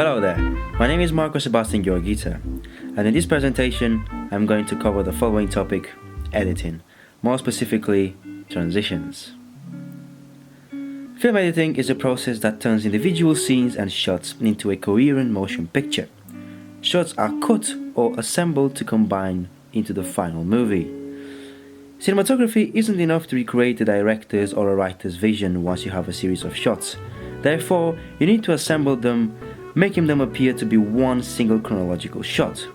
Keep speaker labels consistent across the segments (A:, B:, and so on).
A: Hello there, my name is Marko Gheorghita, and in this presentation I'm going to cover the following topic: editing, more specifically transitions. Film editing is a process that turns individual scenes and shots into a coherent motion picture. Shots are cut or assembled to combine into the final movie. Cinematography isn't enough to recreate a director's or a writer's vision once you have a series of shots. Therefore, you need to assemble them, making them appear to be one single chronological shot.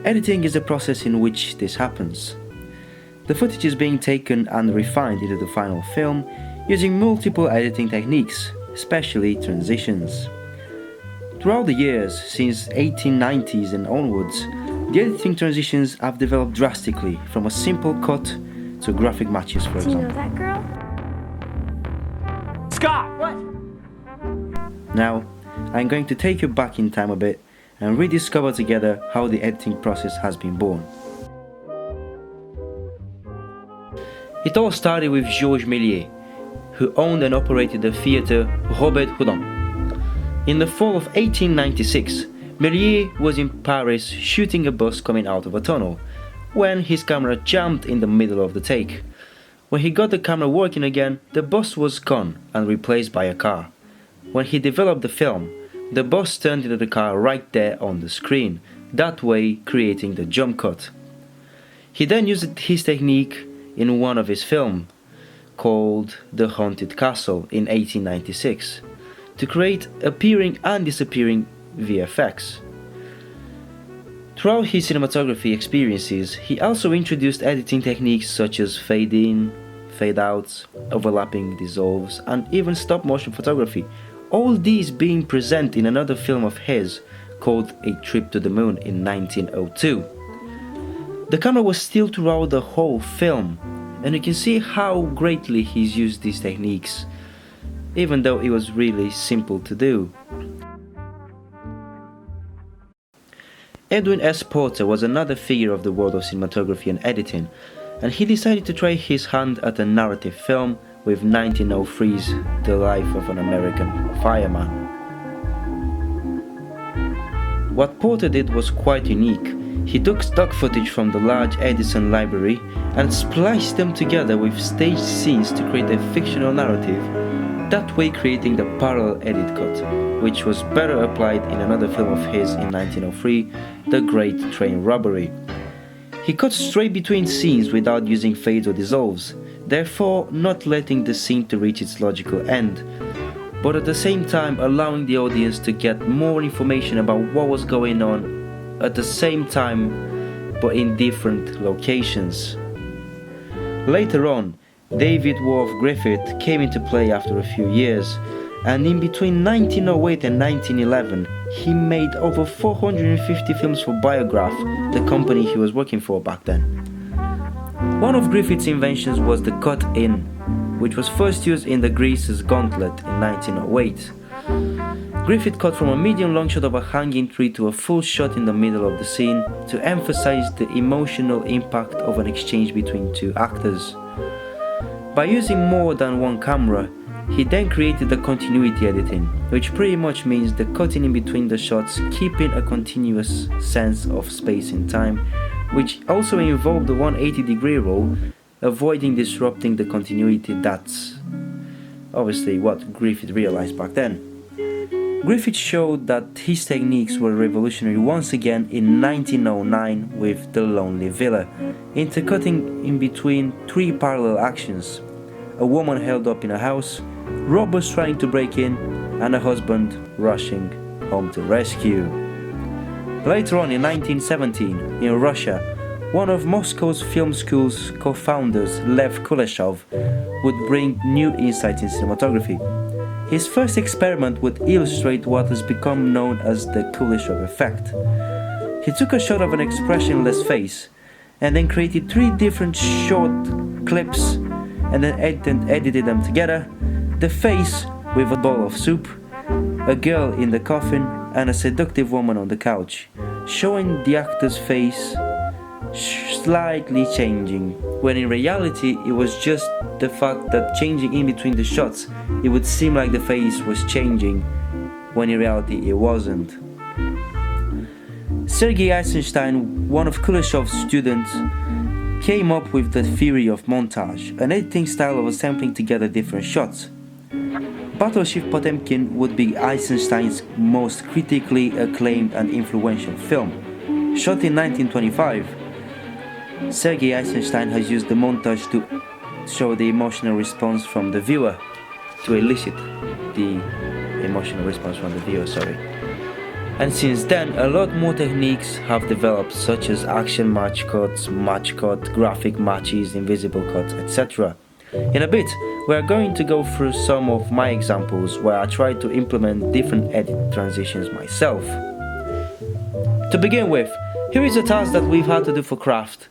A: Editing is a process in which this happens. The footage is being taken and refined into the final film using multiple editing techniques, especially transitions. Throughout the years, since 1890s and onwards, the editing transitions have developed drastically, from a simple cut to graphic matches, for example.
B: Do you know that girl?
C: Scott! What?
A: Now, I'm going to take you back in time a bit and rediscover together how the editing process has been born. It all started with Georges Méliès, who owned and operated the theatre Robert Houdin. In the fall of 1896, Méliès was in Paris shooting a bus coming out of a tunnel, when his camera jammed in the middle of the take. When he got the camera working again, the bus was gone and replaced by a car. When he developed the film, the bus turned into the car right there on the screen, that way creating the jump cut. He then used his technique in one of his films, called The Haunted Castle in 1896, to create appearing and disappearing VFX. Throughout his cinematography experiences, he also introduced editing techniques such as fade in, fade out, overlapping dissolves, and even stop motion photography, all these being present in another film of his called A Trip to the Moon in 1902. The camera was still throughout the whole film, and you can see how greatly he's used these techniques, even though it was really simple to do. Edwin S. Porter was another figure of the world of cinematography and editing, and he decided to try his hand at a narrative film with 1903's The Life of an American Fireman. What Porter did was quite unique. He took stock footage from the large Edison library and spliced them together with staged scenes to create a fictional narrative, that way creating the parallel edit cut, which was better applied in another film of his in 1903, The Great Train Robbery. He cut straight between scenes without using fades or dissolves, therefore not letting the scene to reach its logical end, but at the same time allowing the audience to get more information about what was going on at the same time but in different locations. Later on, David Worth Griffith came into play after a few years, and in between 1908 and 1911 he made over 450 films for Biograph, the company he was working for back then. One of Griffith's inventions was the cut-in, which was first used in The Greaser's Gauntlet in 1908. Griffith cut from a medium-long shot of a hanging tree to a full shot in the middle of the scene to emphasize the emotional impact of an exchange between two actors. By using more than one camera, he then created the continuity editing, which pretty much means the cutting in between the shots, keeping a continuous sense of space and time, which also involved the 180-degree roll, avoiding disrupting the continuity. That's obviously what Griffith realized back then. Griffith showed that his techniques were revolutionary once again in 1909 with The Lonely Villa, intercutting in between three parallel actions: a woman held up in a house, robbers trying to break in, and a husband rushing home to rescue. Later on in 1917, in Russia, one of Moscow's film school's co-founders, Lev Kuleshov, would bring new insights in cinematography. His first experiment would illustrate what has become known as the Kuleshov effect. He took a shot of an expressionless face, and then created three different short clips, and then edited them together: the face with a bowl of soup, a girl in the coffin, and a seductive woman on the couch, showing the actor's face slightly changing, when in reality it was just the fact that changing in between the shots, it would seem like the face was changing when in reality it wasn't. Sergei Eisenstein, one of Kuleshov's students, came up with the theory of montage, an editing style of assembling together different shots. Battleship Potemkin would be Eisenstein's most critically acclaimed and influential film. Shot in 1925, Sergei Eisenstein has used the montage to show the emotional response from the viewer, to elicit the emotional response from the viewer, And since then, a lot more techniques have developed, such as action match cuts, graphic matches, invisible cuts, etc. In a bit, we are going to go through some of my examples where I try to implement different edit transitions myself. To begin with, here is a task that we've had to do for Craft,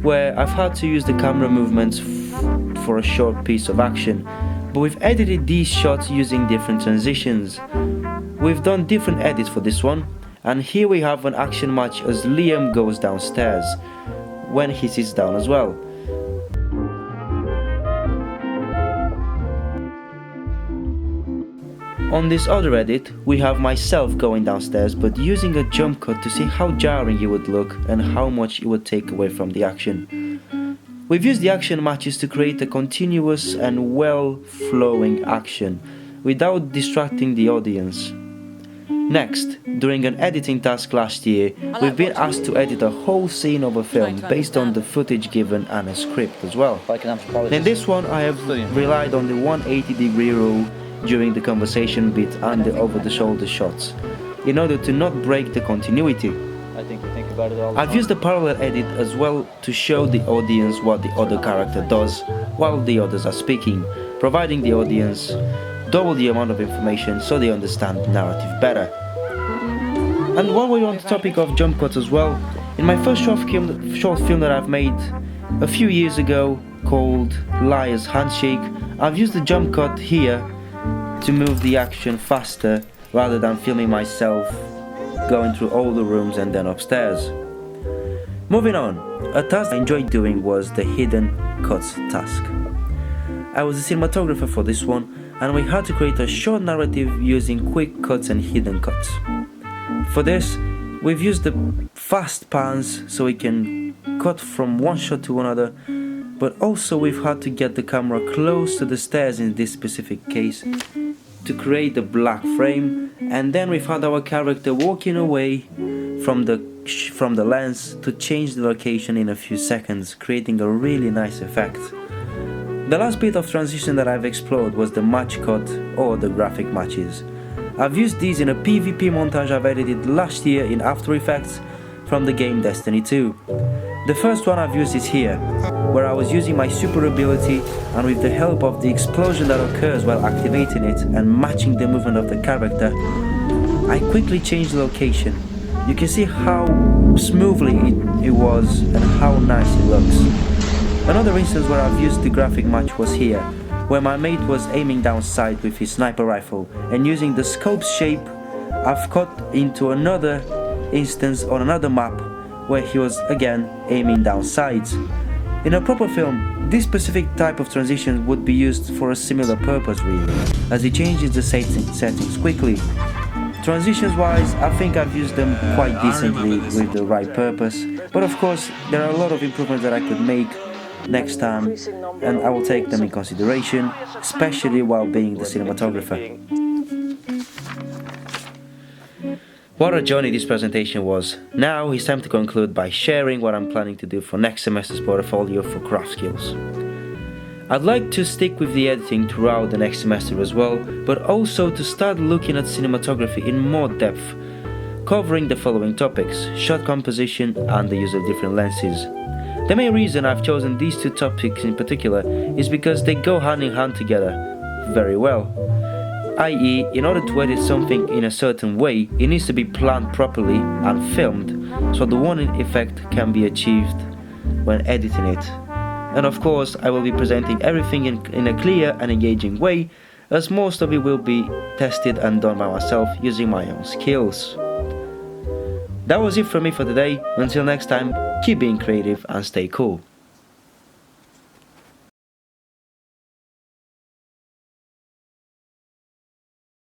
A: where I've had to use the camera movements for a short piece of action, but we've edited these shots using different transitions. We've done different edits for this one, and here we have an action match as Liam goes downstairs, when he sits down as well. On this other edit, we have myself going downstairs but using a jump cut to see how jarring it would look and how much it would take away from the action. We've used the action matches to create a continuous and well-flowing action without distracting the audience. Next, during an editing task last year, we've been asked to edit a whole scene of a film based on the footage given and a script as well. In this one, I have relied on the 180-degree rule during the conversation bit and the over-the-shoulder shots, in order to not break the continuity. I've used the parallel edit as well to show the audience what the other character does while the others are speaking, providing the audience double the amount of information so they understand the narrative better. And while we're on the topic of jump cuts as well, in my first short film that I've made a few years ago called Liar's Handshake, I've used the jump cut here to move the action faster rather than filming myself going through all the rooms and then upstairs. Moving on, a task I enjoyed doing was the hidden cuts task. I was a cinematographer for this one, and we had to create a short narrative using quick cuts and hidden cuts. For this, we've used the fast pans so we can cut from one shot to another, but also we've had to get the camera close to the stairs in this specific case to create a black frame, and then we've had our character walking away from the lens to change the location in a few seconds, creating a really nice effect. The last bit of transition that I've explored was the match cut or the graphic matches. I've used these in a PvP montage I've edited last year in After Effects from the game Destiny 2. The first one I've used is here, where I was using my super ability, and with the help of the explosion that occurs while activating it and matching the movement of the character, I quickly changed the location. You can see how smoothly it was and how nice it looks. Another instance where I've used the graphic match was here, where my mate was aiming down sight with his sniper rifle, and using the scope's shape, I've cut into another instance on another map where he was again aiming down sights. In a proper film, this specific type of transition would be used for a similar purpose really, as it changes the settings quickly. Transitions wise, I think I've used them quite decently with the right purpose, but of course there are a lot of improvements that I could make next time, and I will take them in consideration, especially while being the cinematographer. What a journey this presentation was. Now it's time to conclude by sharing what I'm planning to do for next semester's portfolio for craft skills. I'd like to stick with the editing throughout the next semester as well, but also to start looking at cinematography in more depth, covering the following topics: shot composition and the use of different lenses. The main reason I've chosen these two topics in particular is because they go hand in hand together very well. i.e., in order to edit something in a certain way, it needs to be planned properly and filmed, so the warning effect can be achieved when editing it. And of course, I will be presenting everything in a clear and engaging way, as most of it will be tested and done by myself using my own skills. That was it from me for today. Until next time, keep being creative and stay cool.